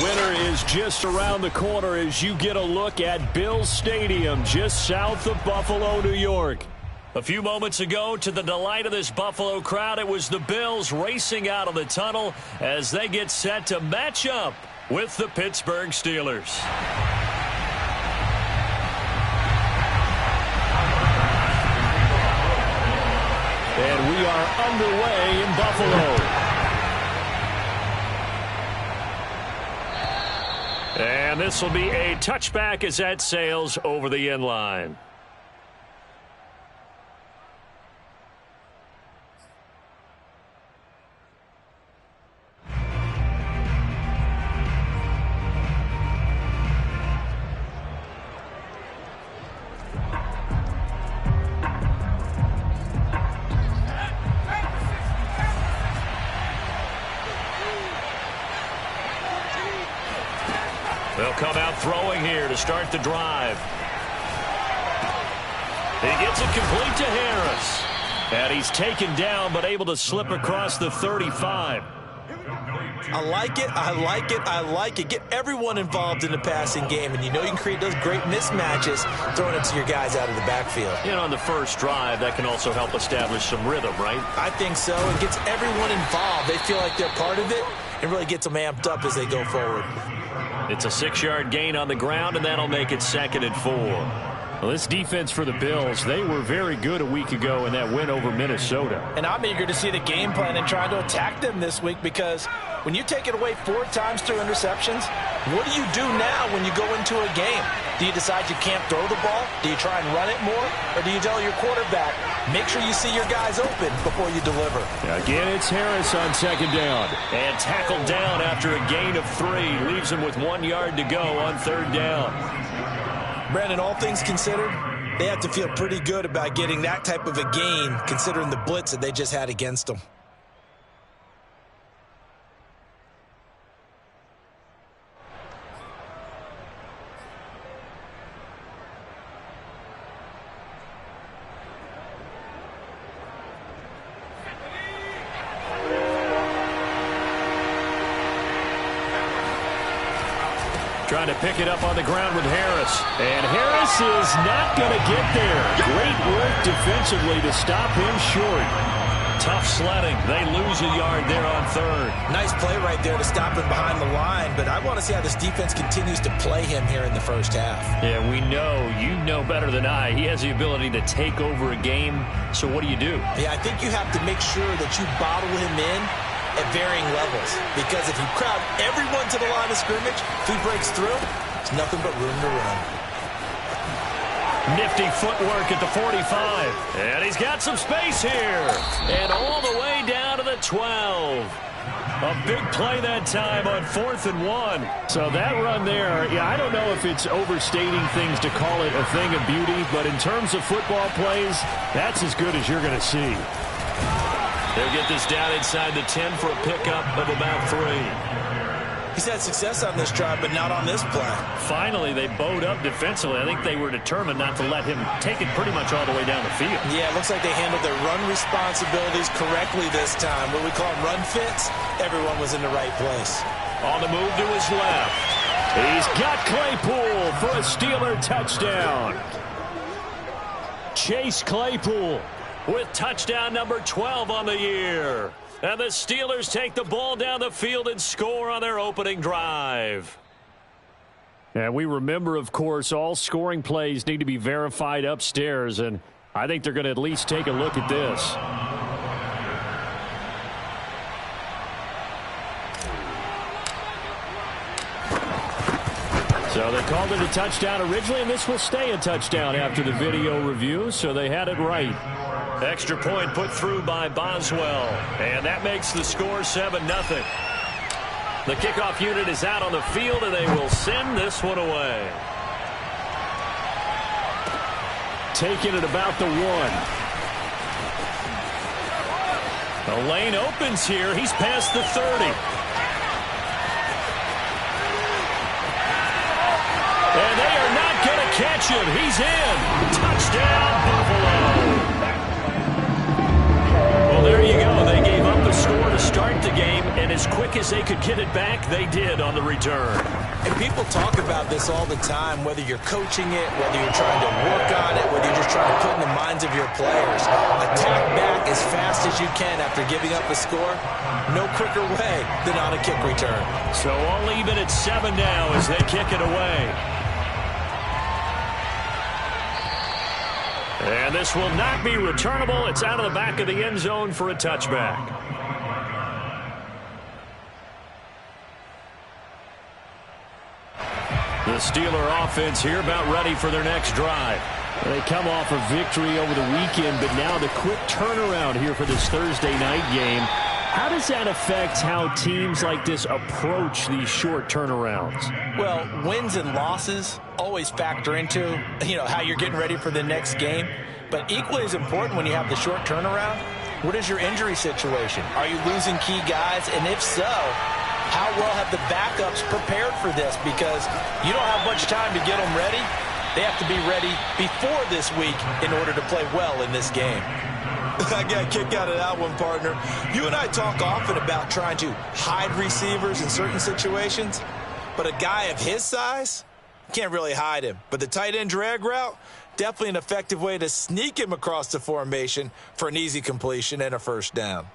Winter is just around the corner as you get a look at Bills Stadium just south of Buffalo, New York. A few moments ago, to the delight of this Buffalo crowd, it was the Bills racing out of the tunnel as they get set to match up with the Pittsburgh Steelers. And we are underway in Buffalo. And this will be a touchback as that sails over the end line. They'll come out throwing here to start the drive. He gets it complete to Harris. And he's taken down but able to slip across the 35. I like it, I like it, I like it. Get everyone involved in the passing game, and you know you can create those great mismatches throwing it to your guys out of the backfield. You know, on the first drive, that can also help establish some rhythm, right? I think so. It gets everyone involved. They feel like they're part of it and really gets them amped up as they go forward. It's a 6-yard gain on the ground, and that'll make it 2nd and 4. Well, this defense for the Bills, they were very good a week ago in that win over Minnesota. And I'm eager to see the game plan and try to attack them this week, because when you take it away 4 times through interceptions, what do you do now when you go into a game? Do you decide you can't throw the ball? Do you try and run it more? Or do you tell your quarterback, make sure you see your guys open before you deliver? Again, it's Harris on 2nd down. And tackled down after a gain of 3. Leaves him with 1 yard to go on 3rd down. Brandon, all things considered, they have to feel pretty good about getting that type of a gain, considering the blitz that they just had against them. Trying to pick it up on the ground with Harris. And Harris is not going to get there. Great work defensively to stop him short. Tough sledding. They lose a yard there on 3rd. Nice play right there to stop him behind the line, but I want to see how this defense continues to play him here in the first half. Yeah, we know. You know better than I. He has the ability to take over a game. So what do you do? Yeah, I think you have to make sure that you bottle him in at varying levels, because if you crowd everyone to the line of scrimmage, if he breaks through, there's nothing but room to run. Nifty footwork at the 45. And he's got some space here. And all the way down to the 12. A big play that time on 4th and 1. So that run there, yeah, I don't know if it's overstating things to call it a thing of beauty, but in terms of football plays, that's as good as you're going to see. They'll get this down inside the 10 for a pickup of about 3. He's had success on this drive, but not on this play. Finally, they bowed up defensively. I think they were determined not to let him take it pretty much all the way down the field. Yeah, it looks like they handled their run responsibilities correctly this time. What we call run fits, everyone was in the right place. On the move to his left. He's got Claypool for a Steeler touchdown. Chase Claypool with touchdown number 12 on the year. And the Steelers take the ball down the field and score on their opening drive. And we remember, of course, all scoring plays need to be verified upstairs, and I think they're going to at least take a look at this. So they called it a touchdown originally, and this will stay a touchdown after the video review, so they had it right. Extra point put through by Boswell, and that makes the score 7-0. The kickoff unit is out on the field, and they will send this one away. Taking it about the 1. The lane opens here. He's past the 30. And they are not going to catch him. He's in. Touchdown, Buffalo. Well, there you go. They gave up the score to start and as quick as they could get it back, they did on the return. And people talk about this all the time, whether you're coaching it, whether you're trying to work on it, whether you're just trying to put in the minds of your players. Attack back as fast as you can after giving up a score. No quicker way than on a kick return. So all even at 7 now as they kick it away. And this will not be returnable. It's out of the back of the end zone for a touchback. The Steeler offense here about ready for their next drive. They come off a victory over the weekend, but now the quick turnaround here for this Thursday night game. How does that affect how teams like this approach these short turnarounds? Well, wins and losses always factor into, how you're getting ready for the next game. But equally as important when you have the short turnaround, what is your injury situation? Are you losing key guys? And if so, how well have the backups prepared for this? Because you don't have much time to get them ready. They have to be ready before this week in order to play well in this game. I got a kick out of that one, partner. You and I talk often about trying to hide receivers in certain situations, but a guy of his size can't really hide him. But the tight end drag route, definitely an effective way to sneak him across the formation for an easy completion and a first down.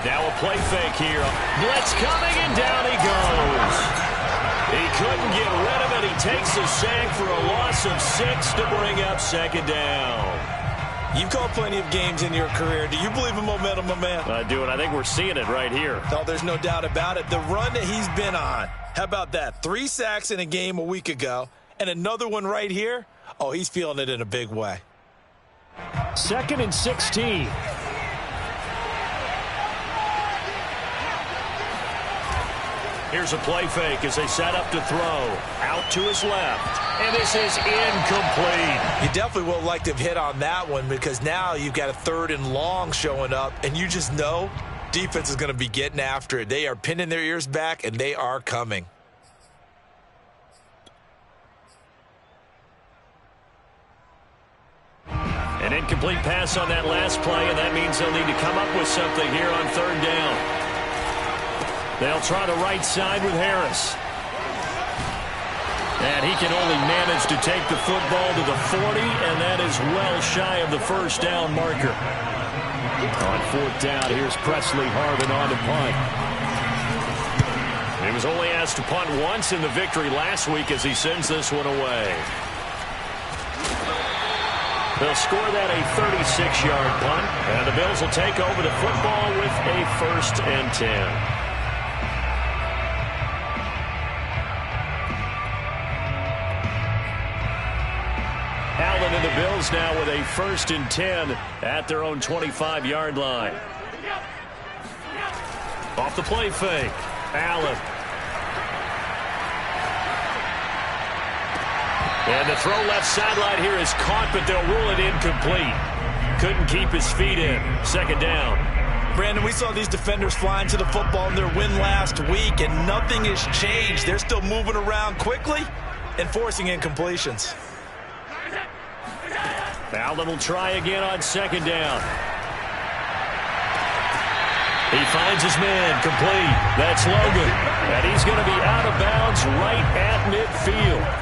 Now a play fake here. Blitz coming, and down he goes. He couldn't get rid of it. He takes a sack for a loss of 6 to bring up second down. You've called plenty of games in your career. Do you believe in momentum, my man? I do, and I think we're seeing it right here. Oh, there's no doubt about it. The run that he's been on. How about that? 3 sacks in a game a week ago, and another one right here. Oh, he's feeling it in a big way. 2nd and 16. Here's a play fake as they set up to throw. Out to his left. And this is incomplete. You definitely would like to have hit on that one because now you've got a 3rd and long showing up, and you just know defense is going to be getting after it. They are pinning their ears back, and they are coming. An incomplete pass on that last play, and that means they'll need to come up with something here on 3rd down. They'll try the right side with Harris. And he can only manage to take the football to the 40, and that is well shy of the first down marker. On 4th down, here's Presley Harvin on the punt. He was only asked to punt once in the victory last week as he sends this one away. They'll score that a 36-yard punt, and the Bills will take over the football with a 1st and 10. Allen and the Bills now with a 1st and 10 at their own 25-yard line. Off the play fake. Allen. And the throw left sideline here is caught, but they'll rule it incomplete. Couldn't keep his feet in. 2nd down. Brandon, we saw these defenders flying to the football in their win last week, and nothing has changed. They're still moving around quickly and forcing incompletions. Allen will try again on 2nd down. He finds his man complete. That's Logan. And he's going to be out of bounds right at midfield.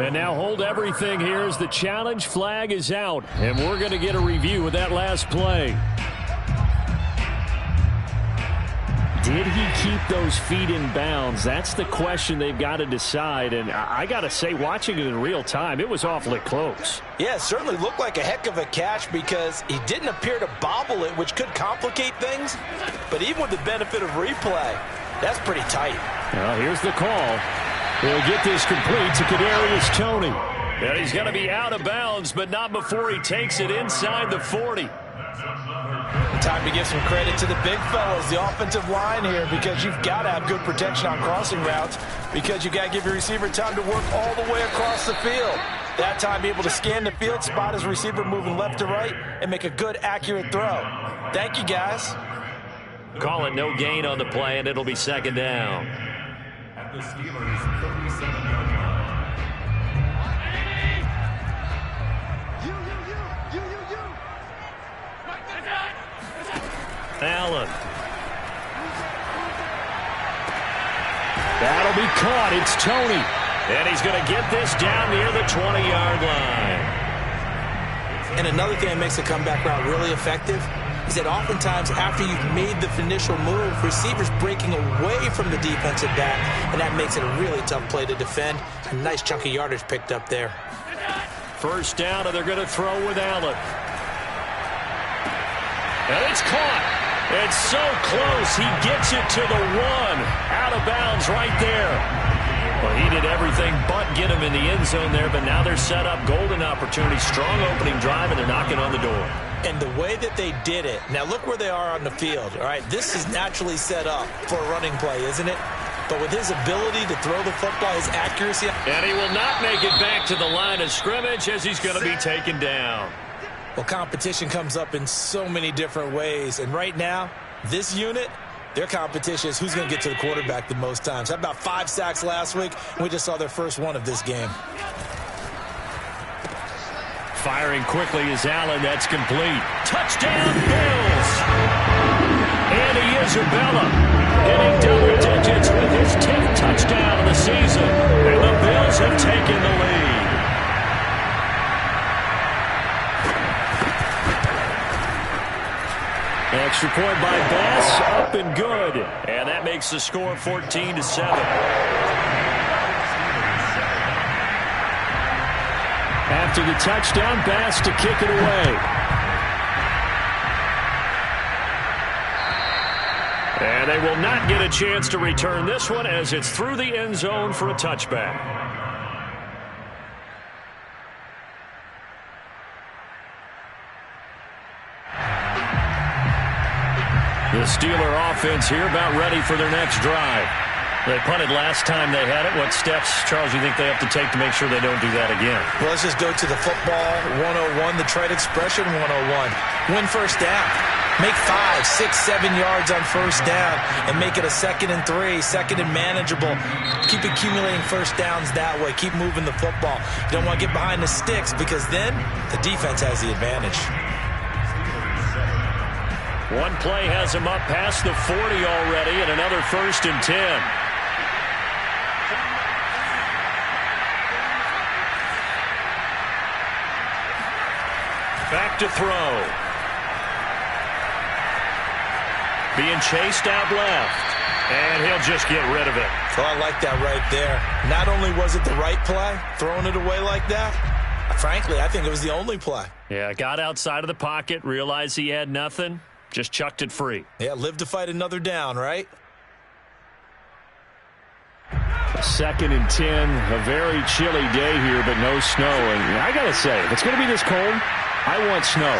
And now hold everything here as the challenge flag is out. And we're going to get a review of that last play. Did he keep those feet in bounds? That's the question they've got to decide. And I got to say, watching it in real time, it was awfully close. Yeah, it certainly looked like a heck of a catch because he didn't appear to bobble it, which could complicate things. But even with the benefit of replay, that's pretty tight. Well, here's the call. He'll get this complete to Kadarius Toney. And he's going to be out of bounds, but not before he takes it inside the 40. Time to give some credit to the big fellas, the offensive line here, because you've got to have good protection on crossing routes because you've got to give your receiver time to work all the way across the field. That time, able to scan the field, spot his receiver moving left to right, and make a good, accurate throw. Thank you, guys. Call it no gain on the play, and it'll be second down. At the Steelers' 37-yard line. Allen. That'll be caught. It's Tony. And he's going to get this down near the 20-yard line. And another thing that makes a comeback route really effective is that oftentimes after you've made the initial move, receivers breaking away from the defensive back, and that makes it a really tough play to defend. A nice chunk of yardage picked up there. First down, and they're going to throw with Allen. And it's caught. It's so close. He gets it to the 1. Out of bounds right there. Well, he did everything but get him in the end zone there, but now they're set up. Golden opportunity. Strong opening drive, and they're knocking on the door. And the way that they did it, now look where they are on the field. All right, this is naturally set up for a running play, isn't it? But with his ability to throw the football, his accuracy. And he will not make it back to the line of scrimmage as he's going to be taken down. Well, competition comes up in so many different ways. And right now, this unit, their competition is who's going to get to the quarterback the most times. How about 5 sacks last week? We just saw their first one of this game. Firing quickly is Allen. That's complete. Touchdown, Bills! Andy Isabella hitting double digits with his 10th touchdown of the season. And the Bills have taken the lead. Extra point by Bass, up and good. And that makes the score 14-7. After the touchdown, Bass to kick it away. And they will not get a chance to return this one as it's through the end zone for a touchback. The Steeler offense here about ready for their next drive. They punted last time they had it. What steps, Charles, you think they have to take to make sure they don't do that again? Well, let's just go to the football 101, the trade expression 101. Win first down. Make 5, 6, 7 yards on first down and make it a 2nd and 3, 2nd and manageable. Keep accumulating first downs that way. Keep moving the football. You don't want to get behind the sticks because then the defense has the advantage. One play has him up past the 40 already and another 1st and 10. Back to throw. Being chased out left. And he'll just get rid of it. Oh, I like that right there. Not only was it the right play, throwing it away like that, frankly, I think it was the only play. Yeah, got outside of the pocket, realized he had nothing, just chucked it free. Yeah, live to fight another down, right? 2nd and 10, a very chilly day here, but no snow. And I got to say, if it's going to be this cold, I want snow.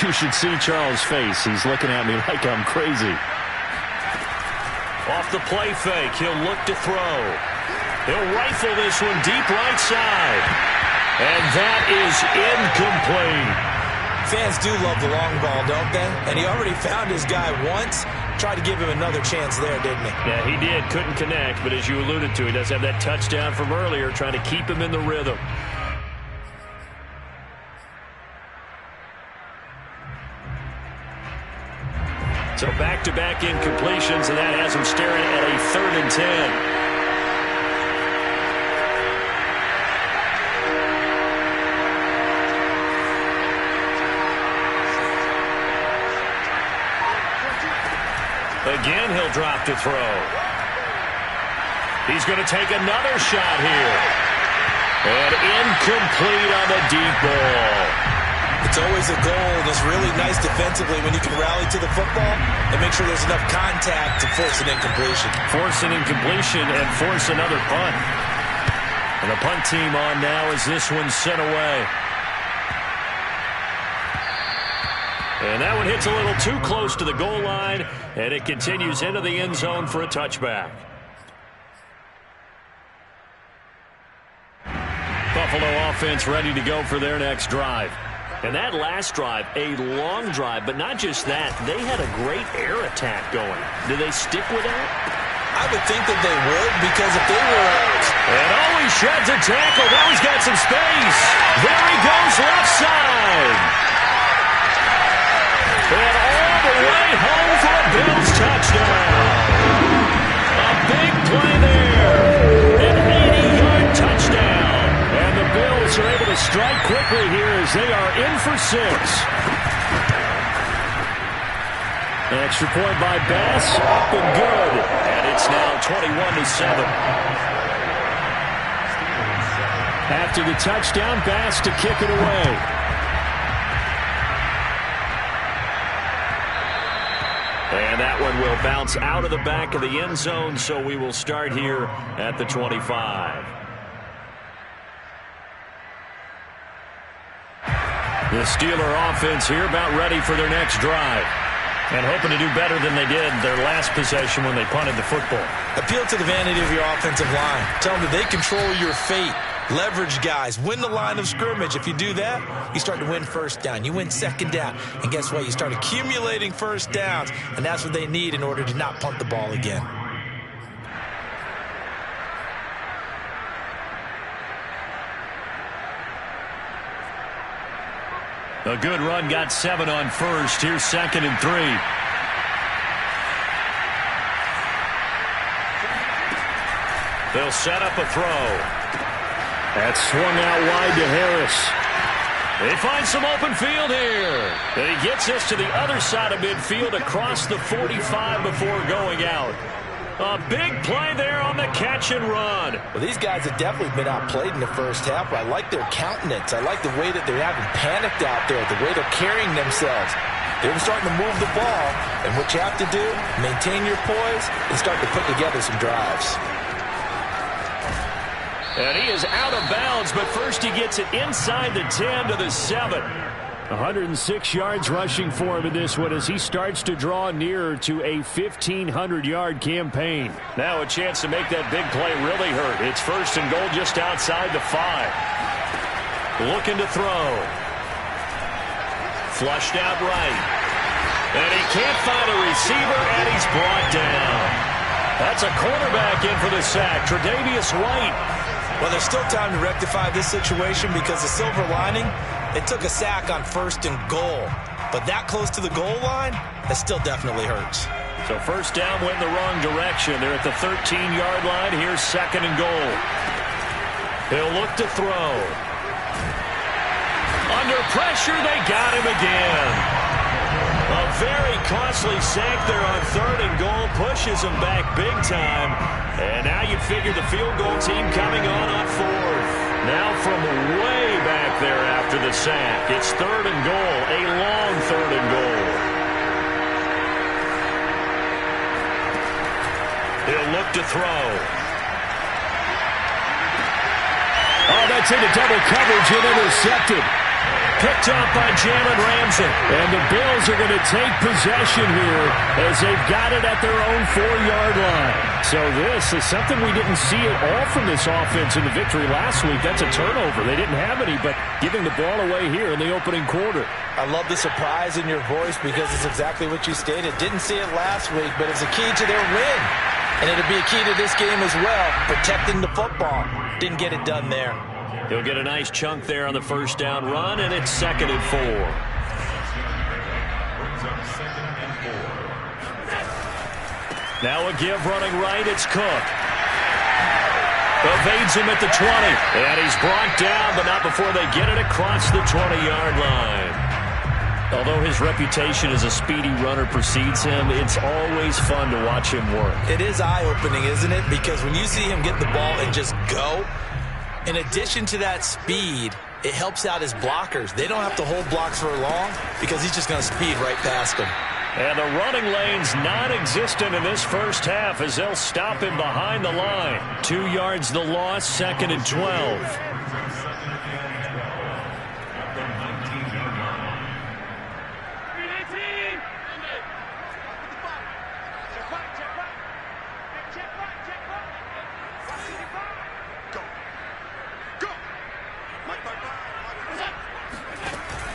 You should see Charles' face. He's looking at me like I'm crazy. Off the play fake, he'll look to throw. He'll rifle this one deep right side. And that is incomplete. Fans do love the long ball, don't they? And he already found his guy once. Tried to give him another chance there, didn't he? Yeah, he did. Couldn't connect, but as you alluded to, he does have that touchdown from earlier, trying to keep him in the rhythm. So back-to-back incompletions, and that has him staring at a 3rd and 10. Again, he'll drop to throw. He's going to take another shot here. And incomplete on the deep ball. It's always a goal, and it's really nice defensively when you can rally to the football and make sure there's enough contact to force an incompletion. Force an incompletion and force another punt. And the punt team on now as this one's sent away. And that one hits a little too close to the goal line, and it continues into the end zone for a touchback. The Buffalo offense ready to go for their next drive. And that last drive, a long drive, but not just that. They had a great air attack going. Do they stick with that? I would think that they would, because if they were... And he shreds a tackle. Now he's got some space. There he goes, left side. And all the way home for a Bills touchdown. A big play there. An 80-yard touchdown. And the Bills are able to strike quickly here as they are in for 6. An extra point by Bass, up and good. And it's now 21-7. After the touchdown, Bass to kick it away. And that one will bounce out of the back of the end zone, so we will start here at the 25. The Steeler offense here about ready for their next drive. And hoping to do better than they did their last possession when they punted the football. Appeal to the vanity of your offensive line. Tell them that they control your fate. Leverage guys. Win the line of scrimmage. If you do that, you start to win first down. You win second down. And guess what? You start accumulating first downs. And that's what they need in order to not punt the ball again. A good run, got 7 on first. Here's 2nd and 3. They'll set up a throw. That's swung out wide to Harris. They find some open field here. And he gets us to the other side of midfield across the 45 before going out. A big play there on the catch and run. Well, these guys have definitely been outplayed in the first half. I like their countenance. I like the way that they haven't panicked out there, the way they're carrying themselves. They're starting to move the ball, and what you have to do, maintain your poise and start to put together some drives. And he is out of bounds, but first he gets it inside the 10 to the 7. 106 yards rushing for him in this one as he starts to draw nearer to a 1,500-yard campaign. Now a chance to make that big play really hurt. It's 1st and goal just outside the 5. Looking to throw. Flushed out right. And he can't find a receiver, and he's brought down. That's a cornerback in for the sack, Tre'Davious White. Well, there's still time to rectify this situation because the silver lining, it took a sack on 1st and goal. But that close to the goal line, that still definitely hurts. So 1st down went the wrong direction. They're at the 13-yard line. Here's 2nd and goal. He'll look to throw. Under pressure, they got him again. A very costly sack there on 3rd and goal. Pushes him back big time. And now you figure the field goal team coming on 4th. Now from way back there after the sack. It's 3rd and goal. A long 3rd and goal. He'll look to throw. Oh, that's into double coverage and intercepted. Picked up by Jalen Ramsey. And the Bills are going to take possession here as they've got it at their own 4-yard line. So this is something we didn't see at all from this offense in the victory last week. That's a turnover. They didn't have any, but giving the ball away here in the opening quarter. I love the surprise in your voice because it's exactly what you stated. Didn't see it last week, but it's a key to their win. And it'll be a key to this game as well, protecting the football. Didn't get it done there. He'll get a nice chunk there on the 1st down run, and it's 2nd and 4. Now a give running right. It's Cook. Evades him at the 20. And he's brought down, but not before they get it across the 20-yard line. Although his reputation as a speedy runner precedes him, it's always fun to watch him work. It is eye-opening, isn't it? Because when you see him get the ball and just go, in addition to that speed, it helps out his blockers. They don't have to hold blocks for long because he's just going to speed right past them. And the running lane's non-existent in this first half as they'll stop him behind the line. 2 yards the loss, 2nd and 12.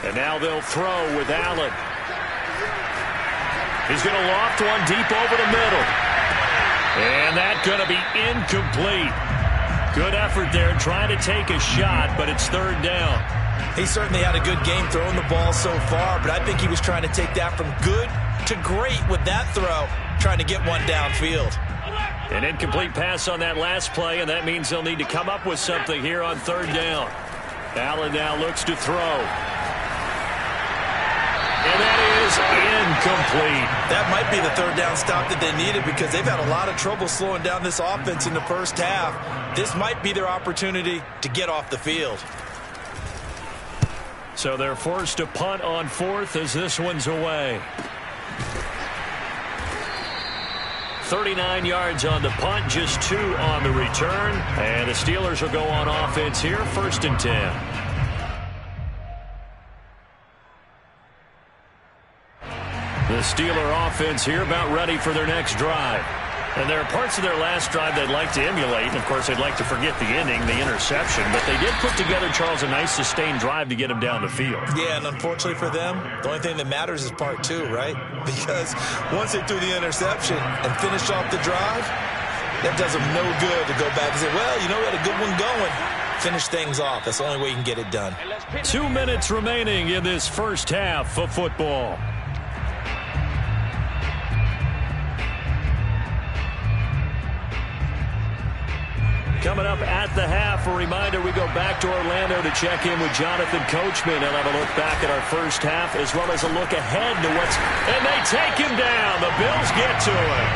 And now they'll throw with Allen. He's going to loft one deep over the middle. And that's going to be incomplete. Good effort there trying to take a shot, but it's third down. He certainly had a good game throwing the ball so far, but I think he was trying to take that from good to great with that throw, trying to get one downfield. An incomplete pass on that last play, and that means they'll need to come up with something here on third down. Allen now looks to throw. And that is incomplete. That might be the third down stop that they needed because they've had a lot of trouble slowing down this offense in the first half. This might be their opportunity to get off the field. So they're forced to punt on fourth as this one's away. 39 yards on the punt, just 2 on the return. And the Steelers will go on offense here, 1st and 10. The Steeler offense here about ready for their next drive. And there are parts of their last drive they'd like to emulate. And, of course, they'd like to forget the ending, the interception. But they did put together, Charles, a nice sustained drive to get them down the field. Yeah, and unfortunately for them, the only thing that matters is part 2, right? Because once they threw the interception and finished off the drive, that does them no good to go back and say, well, you know, we had a good one going. Finish things off. That's the only way you can get it done. 2 minutes remaining in this first half of football. Coming up at the half, a reminder, we go back to Orlando to check in with Jonathan Coachman and have a look back at our first half as well as a look ahead to what's... And they take him down. The Bills get to him.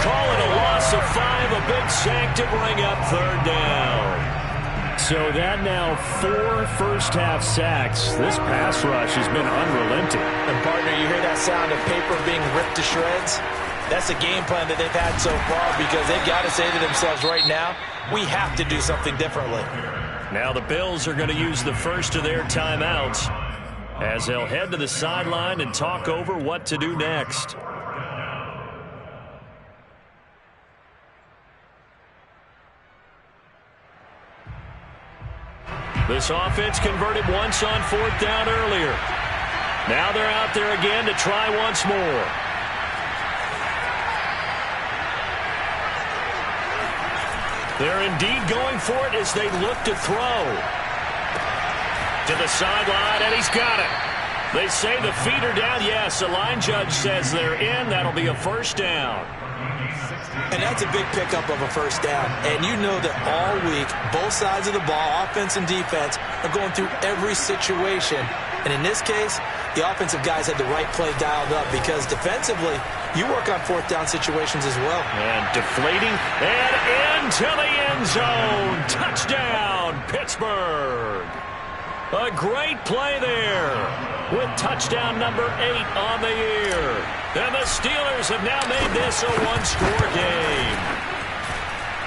Call it a loss of 5, a big sack to bring up third down. So that now 4 first-half sacks. This pass rush has been unrelenting. And, partner, you hear that sound of paper being ripped to shreds? That's the game plan that they've had so far because they've got to say to themselves right now, we have to do something differently. Now the Bills are going to use the first of their timeouts as they'll head to the sideline and talk over what to do next. This offense converted once on 4th down earlier. Now they're out there again to try once more. They're indeed going for it as they look to throw. To the sideline, and he's got it. They say the feet are down. Yes, the line judge says they're in. That'll be a first down. And that's a big pickup of a first down. And you know that all week, both sides of the ball, offense and defense, are going through every situation. And in this case, the offensive guys had the right play dialed up because defensively, you work on 4th down situations as well. And deflating and into the end zone. Touchdown, Pittsburgh. A great play there with touchdown number 8 on the year. And the Steelers have now made this a one-score game.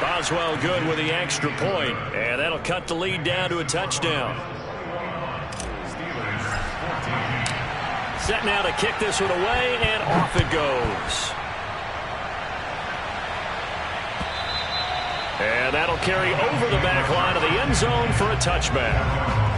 Boswell good with the extra point, and that'll cut the lead down to a touchdown. Set now to kick this one away, and off it goes. And that'll carry over the back line of the end zone for a touchback.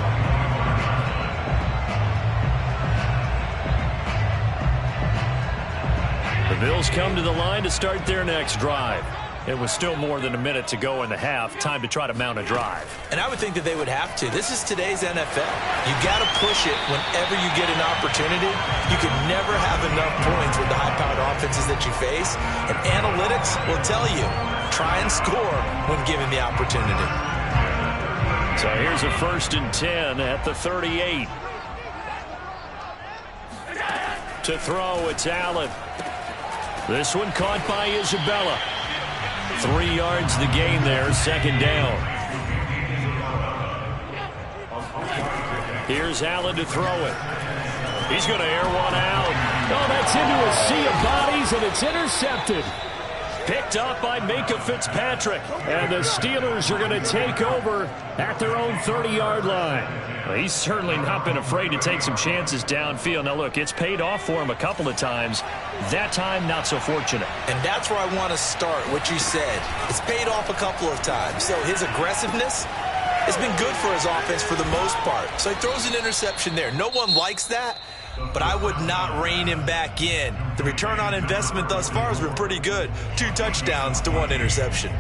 The Bills come to the line to start their next drive. It was still more than a minute to go in the half. Time to try to mount a drive. And I would think that they would have to. This is today's NFL. You got to push it whenever you get an opportunity. You can never have enough points with the high-powered offenses that you face. And analytics will tell you, try and score when given the opportunity. So here's a 1st and 10 at the 38. To throw, it's Allen. This one caught by Isabella. 3 yards the gain there, 2nd down. Here's Allen to throw it. He's going to air one out. Oh, that's into a sea of bodies, and it's intercepted. Picked up by Minkah Fitzpatrick. And the Steelers are going to take over at their own 30-yard line. Well, he's certainly not been afraid to take some chances downfield. Now, look, it's paid off for him a couple of times. That time, not so fortunate. And that's where I want to start, what you said. It's paid off a couple of times. So his aggressiveness It's been good for his offense for the most part. So he throws an interception there. No one likes that, but I would not rein him back in. The return on investment thus far has been pretty good. 2 touchdowns to 1 interception.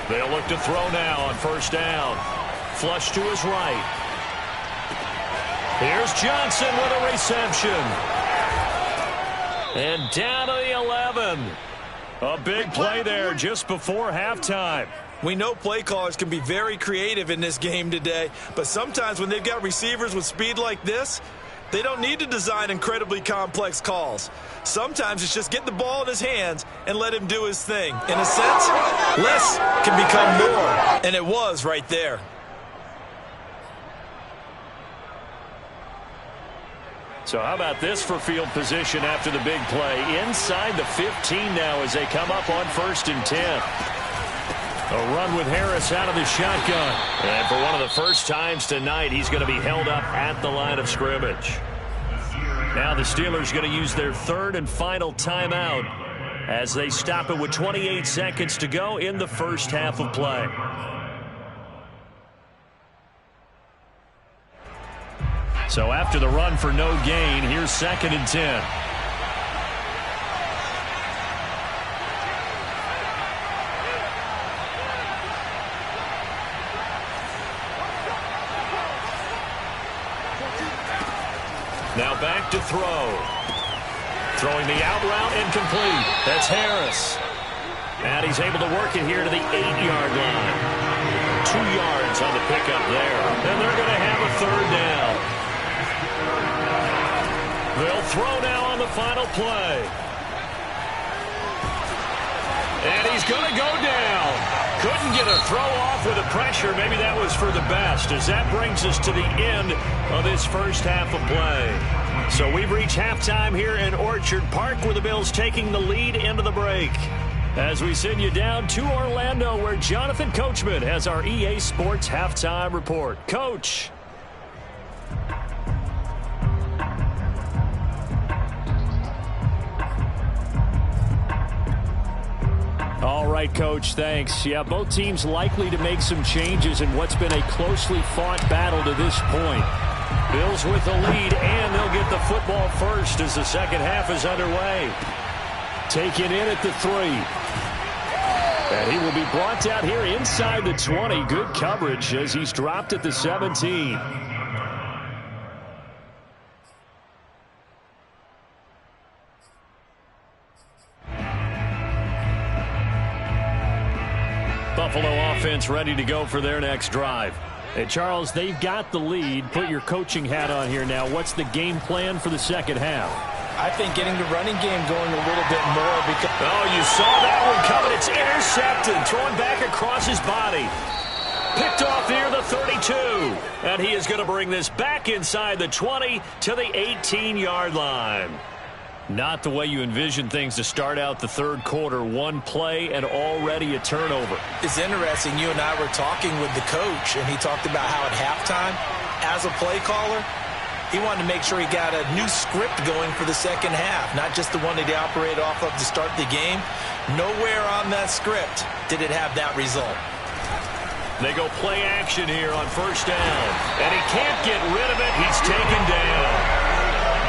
They'll look to throw now on first down. Flush to his right. Here's Johnson with a reception. And down to the 11. A big play there just before halftime. We know play callers can be very creative in this game today, but sometimes when they've got receivers with speed like this, they don't need to design incredibly complex calls. Sometimes it's just get the ball in his hands and let him do his thing. In a sense, less can become more, and it was right there. So how about this for field position after the big play? Inside the 15 now as they come up on 1st and 10. A run with Harris out of the shotgun. And for one of the first times tonight, he's going to be held up at the line of scrimmage. Now the Steelers going to use their 3rd and final timeout as they stop it with 28 seconds to go in the first half of play. So after the run for no gain, here's 2nd and 10. Now back to throw. Throwing the out route incomplete. That's Harris. And he's able to work it here to the 8-yard line. 2 yards on the pickup there. And they're going to have a 3rd down. They'll throw now on the final play. And he's going to go down. Couldn't get a throw off with the pressure. Maybe that was for the best, as that brings us to the end of this first half of play. So we've reached halftime here in Orchard Park, where the Bills taking the lead into the break. As we send you down to Orlando, where Jonathan Coachman has our EA Sports halftime report. Coach. All right, Coach, thanks. Yeah, both teams likely to make some changes in what's been a closely fought battle to this point. Bills with the lead, and they'll get the football first as the second half is underway. Taken in at the 3. And he will be brought down here inside the 20. Good coverage as he's dropped at the 17. Buffalo offense ready to go for their next drive. Hey, Charles, they've got the lead. Put your coaching hat on here now. What's the game plan for the second half? I think getting the running game going a little bit more because... Oh, you saw that one coming. It's intercepted. Throwing back across his body. Picked off near the 32. And he is going to bring this back inside the 20 to the 18-yard line. Not the way you envision things to start out the third quarter. One play and already a turnover. It's interesting. You and I were talking with the coach, and he talked about how at halftime, as a play caller, he wanted to make sure he got a new script going for the second half, not just the one that he operated off of to start the game. Nowhere on that script did it have that result. They go play action here on first down, and he can't get rid of it. He's taken down.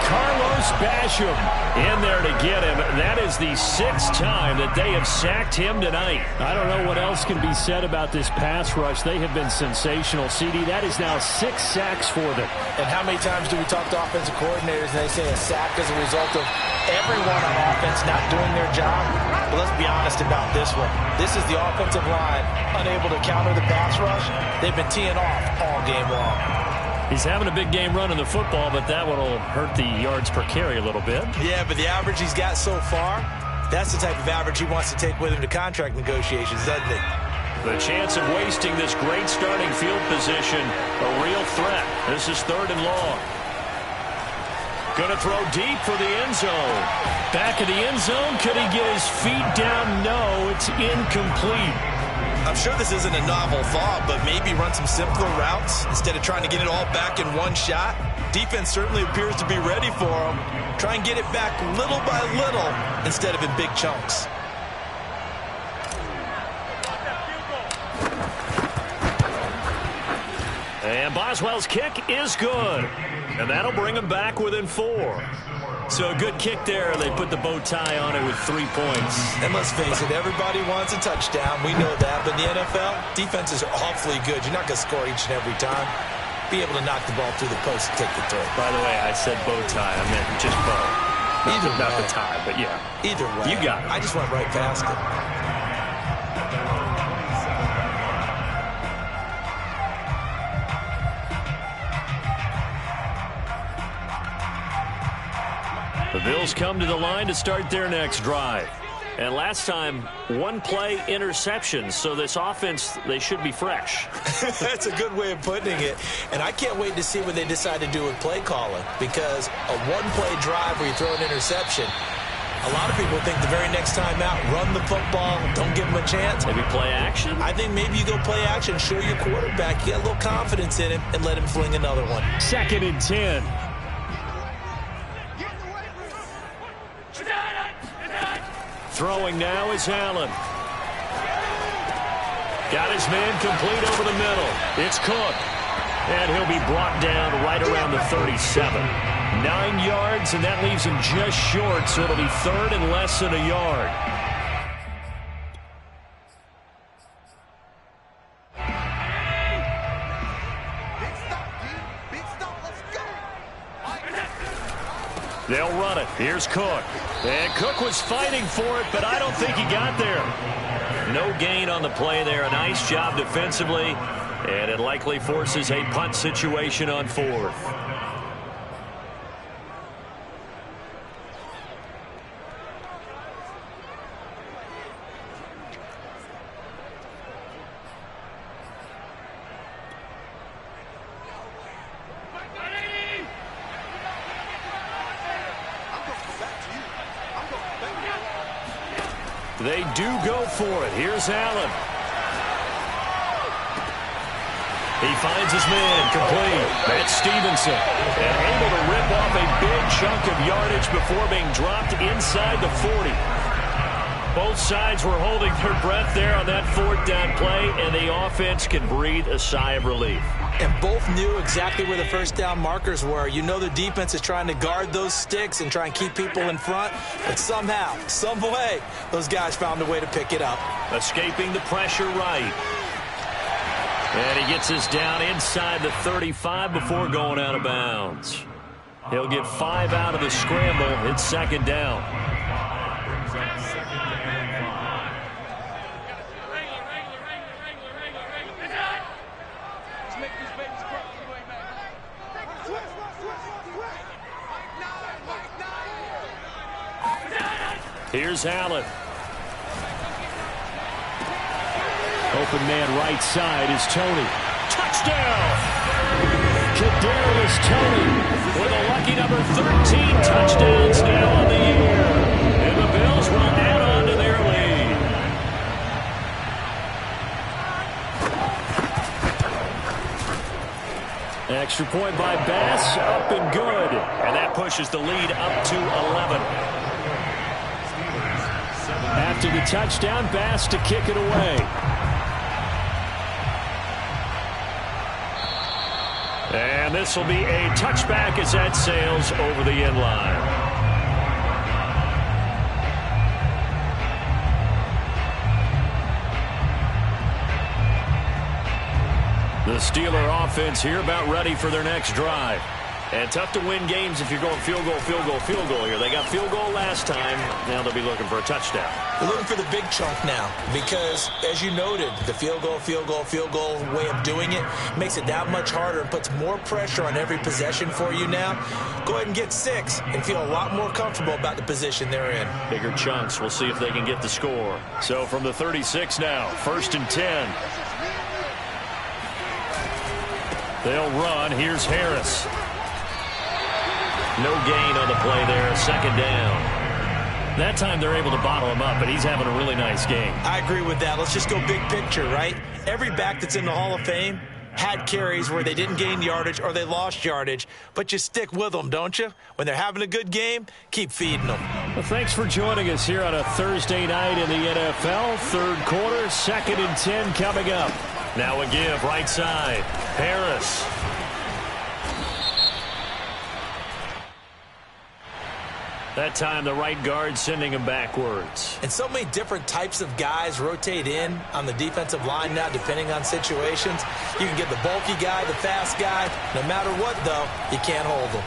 Carlos Basham in there to get him. That is the 6th time that they have sacked him tonight. I don't know what else can be said about this pass rush. They have been sensational. CD, that is now 6 sacks for them. And how many times do we talk to offensive coordinators and they say a sack is a result of everyone on offense not doing their job? But let's be honest about this one. This is the offensive line unable to counter the pass rush. They've been teeing off all game long. He's having a big game running the football, but that one will hurt the yards per carry a little bit. Yeah, but the average he's got so far, that's the type of average he wants to take with him to contract negotiations, doesn't he? The chance of wasting this great starting field position, a real threat. This is 3rd and long. Going to throw deep for the end zone. Back of the end zone. Could he get his feet down? No, it's incomplete. I'm sure this isn't a novel thought, but maybe run some simpler routes instead of trying to get it all back in one shot. Defense certainly appears to be ready for him. Try and get it back little by little instead of in big chunks. And Boswell's kick is good. And that'll bring him back within 4. So a good kick there. They put the bow tie on it with 3 points. And let's face it, everybody wants a touchdown. We know that. But in the NFL, defenses are awfully good. You're not going to score each and every time. Be able to knock the ball through the post and take the throw. By the way, I said bow tie. I meant just bow. Not the tie, but yeah. Either way. You got it. I just went right past it. The Bills come to the line to start their next drive. And last time, 1 play interception. So this offense, they should be fresh. That's a good way of putting it. And I can't wait to see what they decide to do with play calling. Because a 1-play drive where you throw an interception, a lot of people think the very next time out, run the football, don't give them a chance. Maybe play action? I think maybe you go play action, show your quarterback, you got a little confidence in him, and let him fling another one. 2nd and 10. Throwing now is Allen. Got his man complete over the middle. It's Cook. And he'll be brought down right around the 37. 9 yards, and that leaves him just short, so it'll be 3rd and less than a yard. They'll run it. Here's Cook. And Cook was fighting for it, but I don't think he got there. No gain on the play there. A nice job defensively, and it likely forces a punt situation on 4th. They do go for it. Here's Allen. He finds his man complete. That's Stevenson. And able to rip off a big chunk of yardage before being dropped inside the 40. Both sides were holding their breath there on that 4th down play, and the offense can breathe a sigh of relief. And both knew exactly where the first down markers were. You know the defense is trying to guard those sticks and try and keep people in front. But somehow, some way, those guys found a way to pick it up. Escaping the pressure right. And he gets us down inside the 35 before going out of bounds. He'll get 5 out of the scramble. It's 2nd down. Here's Allen. Open man right side is Tony. Touchdown! Kadarius Toney with a lucky number 13 touchdowns now on the year. And the Bills will add on to their lead. Extra point by Bass, up and good. And that pushes the lead up to 11. After the touchdown, Bass to kick it away. And this will be a touchback as that sails over the end line. The Steeler offense here about ready for their next drive. And tough to win games if you're going field goal, field goal, field goal here. They got field goal last time. Now they'll be looking for a touchdown. They're looking for the big chunk now because, as you noted, the field goal, field goal, field goal way of doing it makes it that much harder and puts more pressure on every possession for you now. Go ahead and get 6 and feel a lot more comfortable about the position they're in. Bigger chunks. We'll see if they can get the score. So from the 36 now, 1st and 10. They'll run. Here's Harris. No gain on the play there. Second down. That time they're able to bottle him up, but he's having a really nice game. I agree with that. Let's just go big picture, right? Every back that's in the Hall of Fame had carries where they didn't gain yardage or they lost yardage, but you stick with them, don't you? When they're having a good game, keep feeding them. Well, thanks for joining us here on a Thursday night in the NFL. Third quarter, 2nd and 10 coming up. Now a give, right side. Harris. That time the right guard sending him backwards. And so many different types of guys rotate in on the defensive line now depending on situations. You can get the bulky guy, the fast guy. No matter what, though, you can't hold them.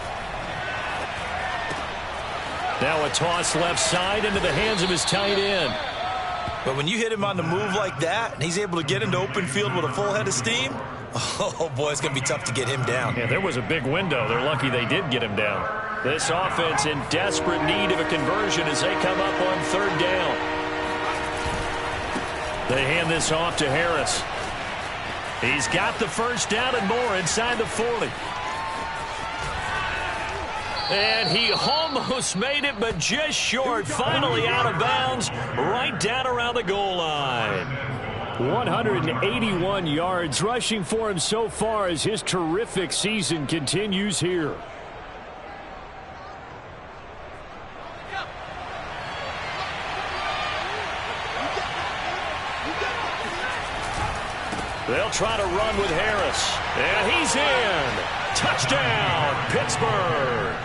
Now a toss left side into the hands of his tight end. But when you hit him on the move like that and he's able to get into open field with a full head of steam, oh, boy, it's going to be tough to get him down. Yeah, there was a big window. They're lucky they did get him down. This offense in desperate need of a conversion as they come up on third down. They hand this off to Harris. He's got the first down and more inside the 40. And he almost made it, but just short. Finally out of bounds, right down around the goal line. 181 yards rushing for him so far as his terrific season continues here. They'll try to run with Harris. And he's in. Touchdown, Pittsburgh.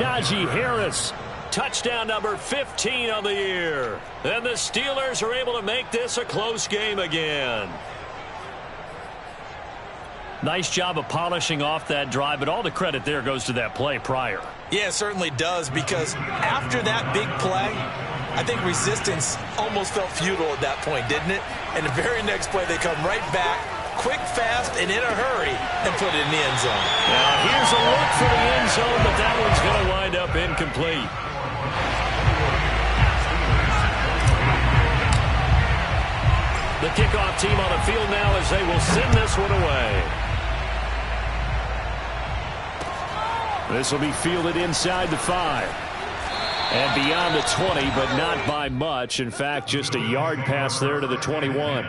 Najee Harris. Touchdown number 15 on the year. And the Steelers are able to make this a close game again. Nice job of polishing off that drive, but all the credit there goes to that play prior. Yeah, it certainly does, because after that big play, I think resistance almost felt futile at that point, didn't it? And the very next play, they come right back, quick, fast, and in a hurry, and put it in the end zone. Now, here's a look for the end zone, but that one's going to wind up incomplete. The kickoff team on the field now as they will send this one away. This will be fielded inside the 5. And beyond the 20, but not by much. In fact, just a yard pass there to the 21.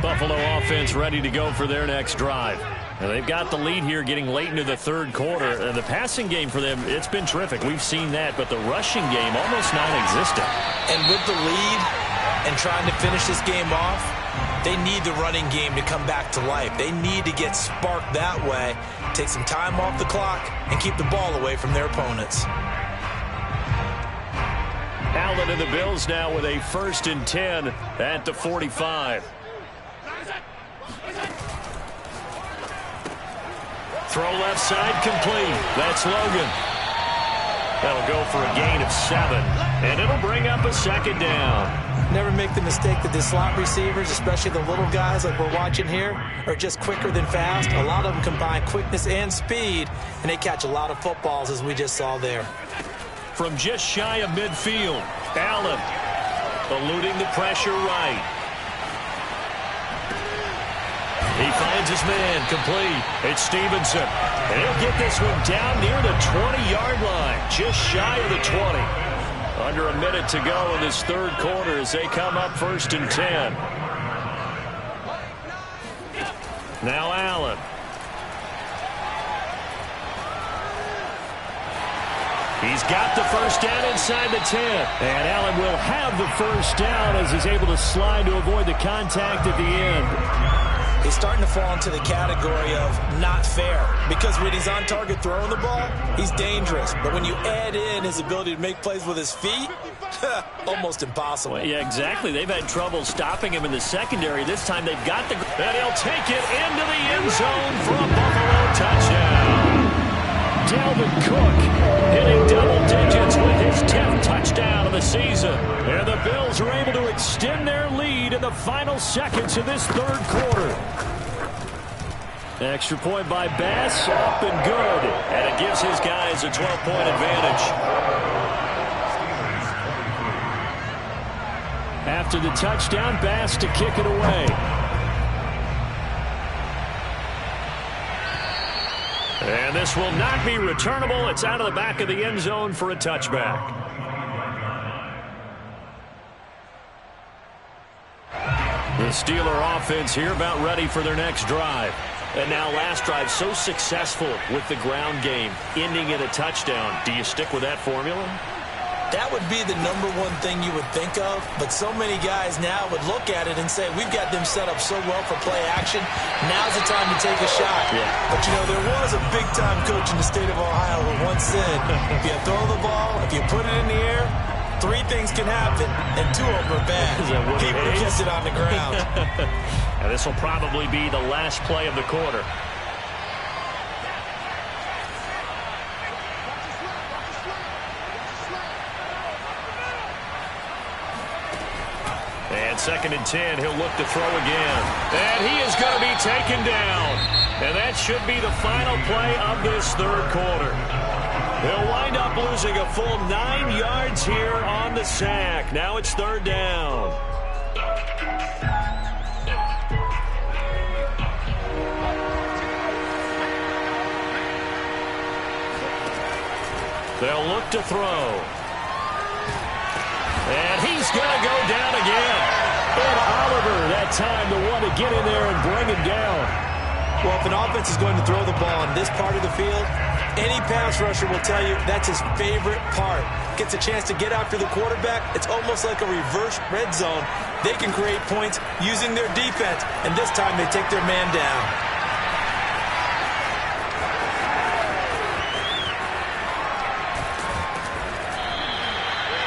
Buffalo offense ready to go for their next drive. Now they've got the lead here getting late into the third quarter. And the passing game for them, it's been terrific. We've seen that, but the rushing game almost non-existent. And with the lead and trying to finish this game off, they need the running game to come back to life. They need to get sparked that way, take some time off the clock, and keep the ball away from their opponents. Allen and the Bills now with a 1st and 10 at the 45. Throw left side complete. That's Logan. That'll go for a gain of 7. And it'll bring up a 2nd down. Never make the mistake that the slot receivers, especially the little guys like we're watching here, are just quicker than fast. A lot of them combine quickness and speed, and they catch a lot of footballs, as we just saw there. From just shy of midfield, Allen eluding the pressure right. He finds his man, complete. It's Stevenson. And he'll get this one down near the 20-yard line, just shy of the 20. Under a minute to go in this third quarter as they come up 1st and 10. Now Allen. He's got the first down inside the 10. And Allen will have the first down as he's able to slide to avoid the contact at the end. He's starting to fall into the category of not fair, because when he's on target throwing the ball, he's dangerous. But when you add in his ability to make plays with his feet, almost impossible. Well, yeah, exactly. They've had trouble stopping him in the secondary. This time they've got the... And he'll take it into the end zone for a Buffalo touchdown. Dalvin Cook hitting double digits with his 10th touchdown of the season. And the Bills are able to extend their lead in the final seconds of this third quarter. Extra point by Bass, up and good. And it gives his guys a 12-point advantage. After the touchdown, Bass to kick it away. And this will not be returnable. It's out of the back of the end zone for a touchback. The Steeler offense here about ready for their next drive. And now last drive so successful with the ground game, ending in a touchdown. Do you stick with that formula? That would be the number one thing you would think of, but so many guys now would look at it and say, we've got them set up so well for play action, now's the time to take a shot. Yeah. But, you know, there was a big-time coach in the state of Ohio who once said, if you throw the ball, if you put it in the air, 3 things can happen, and 2 of them are bad. People kiss it on the ground. And this will probably be the last play of the quarter. And 2nd and 10, he'll look to throw again. And he is going to be taken down. And that should be the final play of this third quarter. He'll wind up losing a full 9 yards here on the sack. Now it's 3rd down. They'll look to throw. And he's going to go down again. And Oliver, that time, the one to get in there and bring him down. Well, if an offense is going to throw the ball in this part of the field, any pass rusher will tell you that's his favorite part. Gets a chance to get after the quarterback. It's almost like a reverse red zone. They can create points using their defense, and this time they take their man down.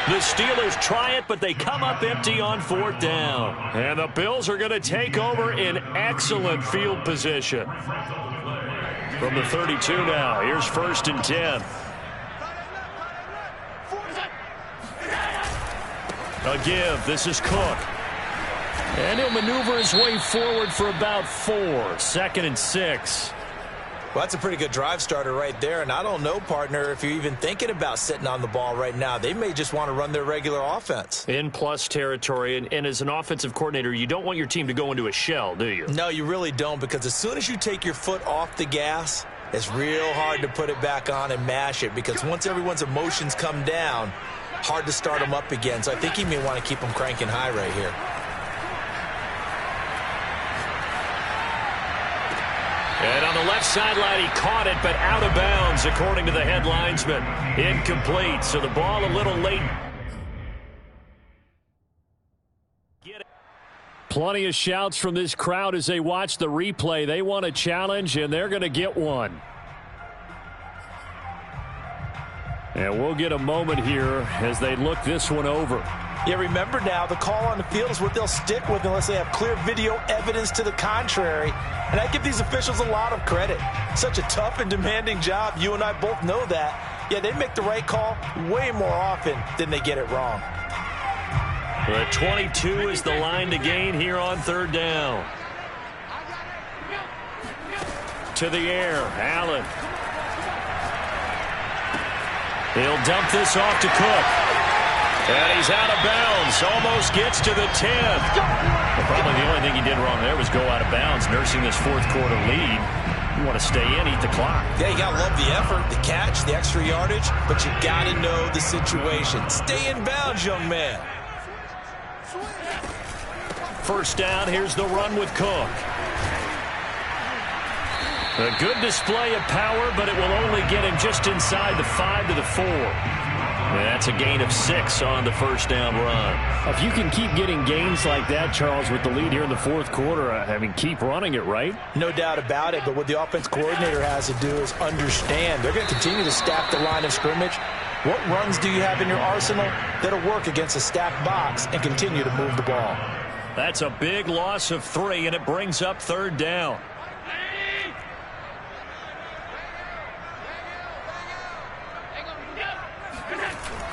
The Steelers try it, but they come up empty on 4th down. And the Bills are going to take over in excellent field position. From the 32 now, here's 1st and 10. A give, this is Cook. And he'll maneuver his way forward for about 4. 2nd and 6. Well, that's a pretty good drive starter right there, and I don't know, partner, if you're even thinking about sitting on the ball right now. They may just want to run their regular offense. In plus territory, and as an offensive coordinator, you don't want your team to go into a shell, do you? No, you really don't, because as soon as you take your foot off the gas, it's real hard to put it back on and mash it, because once everyone's emotions come down, hard to start them up again. So I think he may want to keep them cranking high right here. And on the left sideline, he caught it, but out of bounds, according to the head linesman. Incomplete, so the ball a little late. Plenty of shouts from this crowd as they watch the replay. They want a challenge, and they're going to get one. And we'll get a moment here as they look this one over. Yeah, remember now, the call on the field is what they'll stick with unless they have clear video evidence to the contrary. And I give these officials a lot of credit. Such a tough and demanding job. You and I both know that. Yeah, they make the right call way more often than they get it wrong. The 22 is the line to gain here on 3rd down. To the air, Allen. He'll dump this off to Cook. And he's out of bounds. Almost gets to the 10. Well, probably the only thing he did wrong there was go out of bounds, nursing this 4th quarter lead. You want to stay in, eat the clock. Yeah, you got to love the effort, the catch, the extra yardage, but you got to know the situation. Stay in bounds, young man. 1st down, here's the run with Cook. A good display of power, but it will only get him just inside the 5 to the 4. And that's a gain of 6 on the 1st down run. If you can keep getting gains like that, Charles, with the lead here in the 4th quarter, I mean, keep running it, right? No doubt about it, but what the offense coordinator has to do is understand. They're going to continue to stack the line of scrimmage. What runs do you have in your arsenal that'll work against a stacked box and continue to move the ball? That's a big loss of 3, and it brings up 3rd down.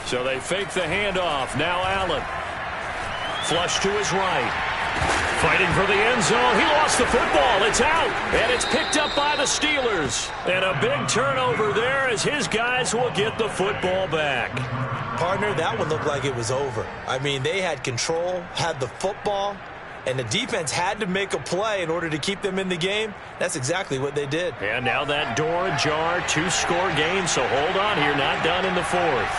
So they fake the handoff. Now Allen. Flush to his right. Fighting for the end zone. He lost the football. It's out. And it's picked up by the Steelers. And a big turnover there as his guys will get the football back. Partner, that one looked like it was over. I mean, they had control, had the football, and the defense had to make a play in order to keep them in the game. That's exactly what they did. And now that door ajar, 2-score game, so hold on here, not done in the fourth.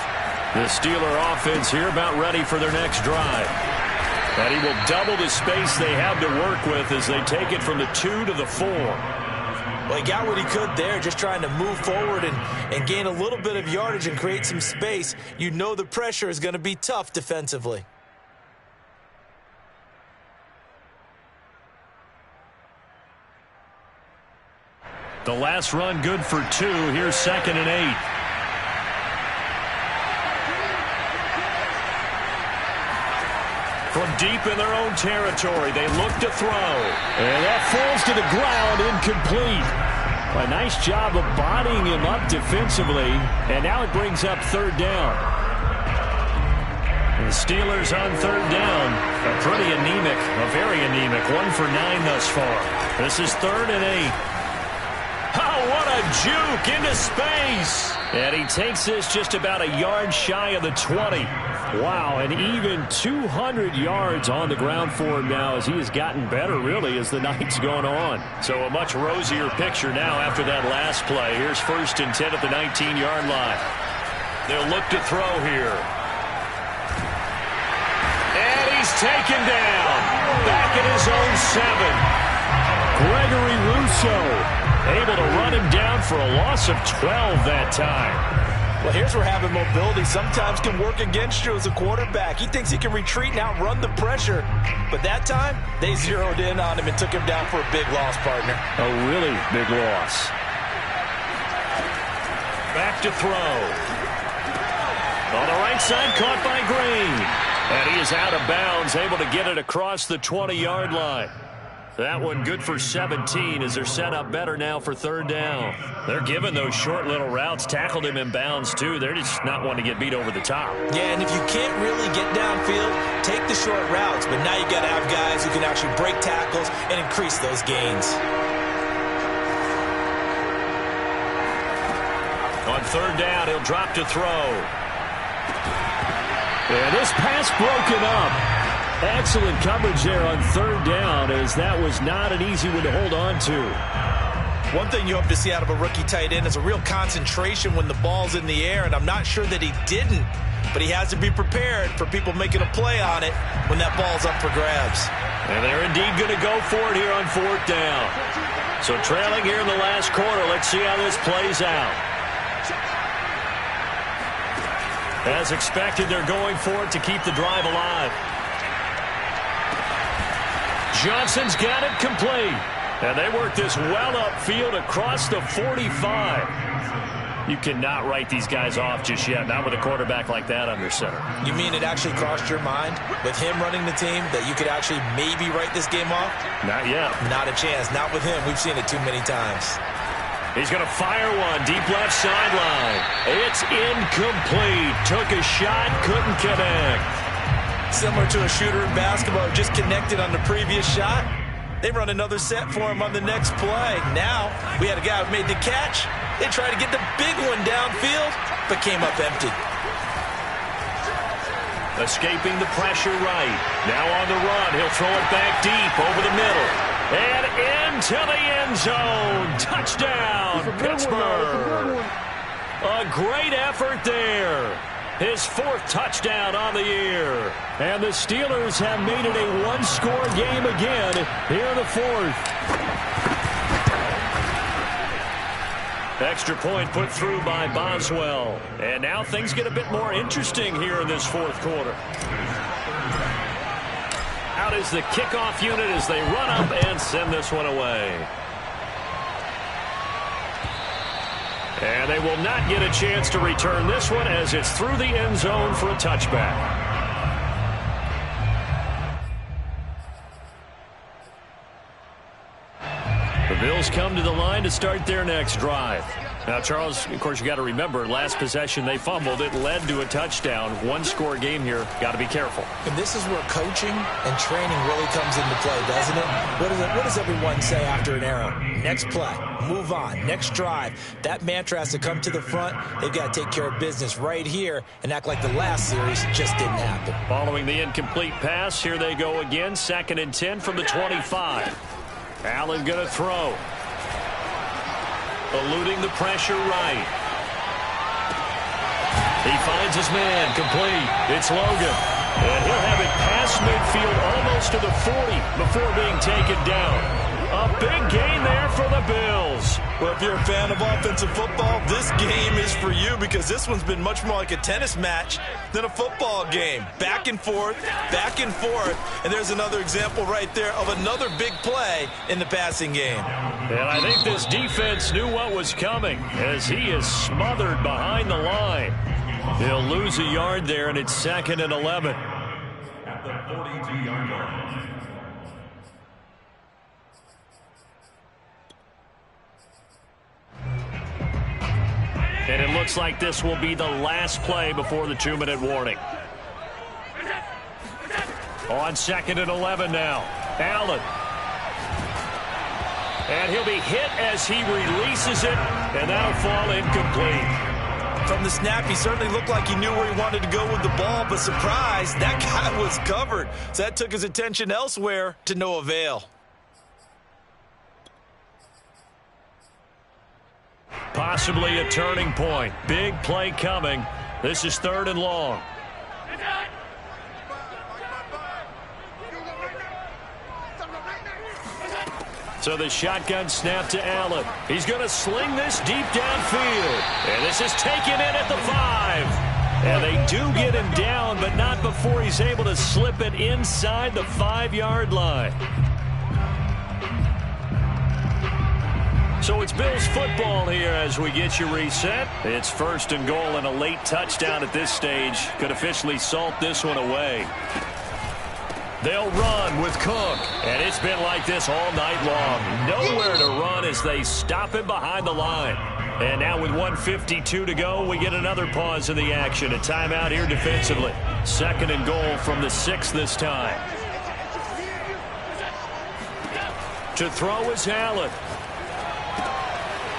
The Steeler offense here about ready for their next drive. And he will double the space they have to work with as they take it from the 2 to the 4. Well, he got what he could there, just trying to move forward and gain a little bit of yardage and create some space. You know the pressure is going to be tough defensively. The last run good for 2. Here's 2nd and 8. From deep in their own territory, they look to throw. And that falls to the ground, incomplete. A nice job of bodying him up defensively. And now it brings up 3rd down. And the Steelers on 3rd down are pretty anemic, very anemic. 1 for 9 thus far. This is 3rd and 8. Oh, what a juke into space. And he takes this just about a yard shy of the 20. Wow, and even 200 yards on the ground for him now as he has gotten better, really, as the night's gone on. So a much rosier picture now after that last play. Here's 1st and 10 at the 19-yard line. They'll look to throw here. And he's taken down. Back at his own 7. Gregory Rousseau able to run him down for a loss of 12 that time. Well, here's where having mobility sometimes can work against you as a quarterback. He thinks he can retreat and outrun the pressure. But that time, they zeroed in on him and took him down for a big loss, partner. A really big loss. Back to throw. On the right side, caught by Green. And he is out of bounds, able to get it across the 20-yard line. That one good for 17 as they're set up better now for 3rd down. They're giving those short little routes, tackled him in bounds too. They're just not wanting to get beat over the top. Yeah, and if you can't really get downfield, take the short routes. But now you got to have guys who can actually break tackles and increase those gains. On 3rd down, he'll drop to throw. And this pass broken up. Excellent coverage there on 3rd down, as that was not an easy one to hold on to. One thing you hope to see out of a rookie tight end is a real concentration when the ball's in the air, and I'm not sure that he didn't, but he has to be prepared for people making a play on it when that ball's up for grabs. And they're indeed going to go for it here on 4th down. So trailing here in the last quarter, let's see how this plays out. As expected, they're going for it to keep the drive alive. Johnson's got it complete. And they work this well upfield across the 45. You cannot write these guys off just yet, not with a quarterback like that under center. You mean it actually crossed your mind with him running the team that you could actually maybe write this game off? Not yet. Not a chance. Not with him. We've seen it too many times. He's going to fire one, deep left sideline. It's incomplete. Took a shot, couldn't connect. Similar to a shooter in basketball who just connected on the previous shot. They run another set for him on the next play. Now, we had a guy who made the catch. They tried to get the big one downfield, but came up empty. Escaping the pressure right. Now on the run. He'll throw it back deep over the middle. And into the end zone. Touchdown, Pittsburgh. A great effort there. His 4th touchdown on the year. And the Steelers have made it a one-score game again here in the 4th. Extra point put through by Boswell. And now things get a bit more interesting here in this 4th quarter. Out is the kickoff unit as they run up and send this one away. And they will not get a chance to return this one as it's through the end zone for a touchback. The Bills come to the line to start their next drive. Now, Charles, of course, you got to remember, last possession they fumbled. It led to a touchdown. One-score game here. Got to be careful. And this is where coaching and training really comes into play, doesn't it? What does everyone say after an error? Next play, move on, next drive. That mantra has to come to the front. They've got to take care of business right here and act like the last series just didn't happen. Following the incomplete pass, here they go again. 2nd and 10 from the 25. Allen going to throw. Eluding the pressure right. He finds his man, complete. It's Logan. And he'll have it past midfield almost to the 40 before being taken down. A big gain there for the Bills. Well, if you're a fan of offensive football, this game is for you because this one's been much more like a tennis match than a football game. Back and forth, and there's another example right there of another big play in the passing game. And I think this defense knew what was coming as he is smothered behind the line. He'll lose a yard there, and it's 2nd and 11. At the 42-yard line. And it looks like this will be the last play before the 2-minute warning. On 2nd and 11 now. Allen. And he'll be hit as he releases it, and that'll fall incomplete. From the snap, he certainly looked like he knew where he wanted to go with the ball, but surprise, that guy was covered. So that took his attention elsewhere to no avail. Possibly a turning point. Big play coming. This is 3rd and long. So the shotgun snap to Allen. He's going to sling this deep downfield. And this is taken in at the 5. And they do get him down, but not before he's able to slip it inside the 5-yard line. So it's Bills football here as we get you reset. It's 1st and goal, and a late touchdown at this stage could officially salt this one away. They'll run with Cook, and it's been like this all night long. Nowhere to run as they stop him behind the line. And now with 1:52 to go, we get another pause in the action. A timeout here defensively. 2nd and goal from the 6 this time. To throw is Allen.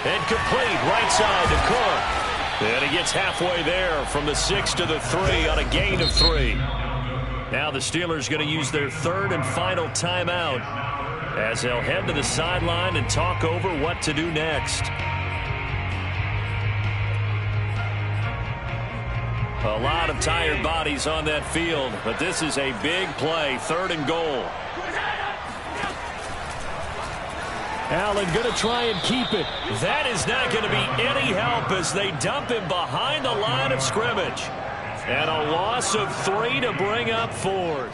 And complete right side to Cook. And he gets halfway there from the 6 to the 3 on a gain of 3. Now the Steelers going to use their 3rd and final timeout as they'll head to the sideline and talk over what to do next. A lot of tired bodies on that field, but this is a big play, 3rd and goal. Allen going to try and keep it. That is not going to be any help as they dump him behind the line of scrimmage. And a loss of 3 to bring up 4th.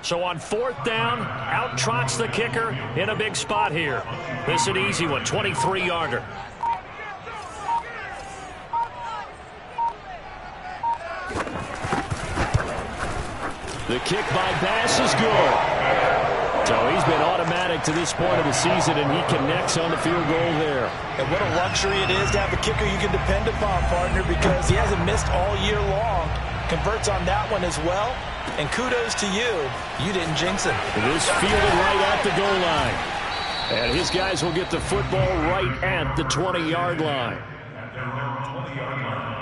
So on 4th down, out trots the kicker in a big spot here. This is an easy one, 23-yarder. The kick by Bass is good. So he's been automatic to this point of the season, and he connects on the field goal there. And what a luxury it is to have a kicker you can depend upon, partner, because he hasn't missed all year long. Converts on that one as well. And kudos to you. You didn't jinx him. This fielded right at the goal line. And his guys will get the football right at the 20-yard line. At their own 20-yard line.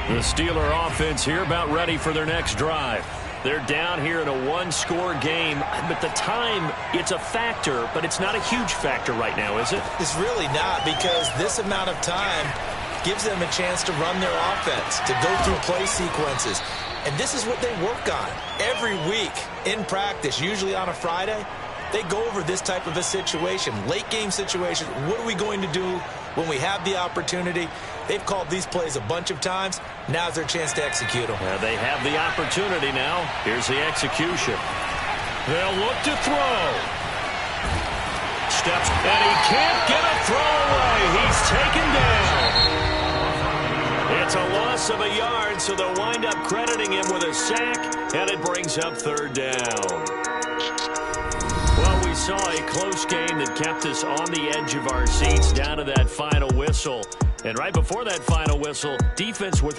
The Steeler offense here about ready for their next drive. They're down here in a 1-score game, but the time, it's a factor, but it's not a huge factor right now, is it? It's really not, because this amount of time gives them a chance to run their offense, to go through play sequences. And this is what they work on every week in practice, usually on a Friday. They go over this type of a situation, late game situation. What are we going to do when we have the opportunity? They've called these plays a bunch of times. Now's their chance to execute them. They have the opportunity now. Here's the execution. They'll look to throw. Steps, and he can't get a throw away. He's taken down. It's a loss of a yard, so they'll wind up crediting him with a sack, and it brings up third down. Well, we saw a close game that kept us on the edge of our seats down to that final whistle. And right before that final whistle, defense with